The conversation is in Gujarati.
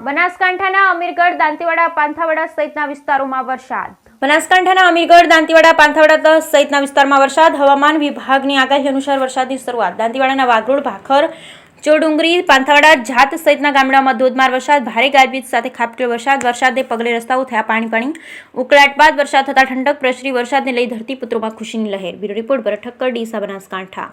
બનાસકાંઠાના અમીરગઢ, દાંતીવાડા, પાંથાવાડા સહિતના વિસ્તારોમાં વરસાદ. બનાસકાંઠાના અમીરગઢ, દાંતીવાડા, પાંથાવાડા સહિતના વિસ્તારમાં વરસાદ. હવામાન વિભાગની આગાહી અનુસાર વરસાદની શરૂઆત. દાંતીવાડાના વાઘરોડ, ભાખર, ચોડુંગરી, પાંથાવાડા, જાત સહિતના ગામડાઓમાં ધોધમાર વરસાદ. ભારે ગાજવીજ સાથે ખાબકેલો વરસાદ. વરસાદને પગલે રસ્તાઓ થયા પાણી. ઉકળાટ બાદ વરસાદ થતા ઠંડક પ્રસરી. વરસાદને લઈ ધરતીપુત્રોમાં ખુશીની લહેર. બ્યુરો રિપોર્ટ પર ઠક્કર, ડીસા, બનાસકાંઠા.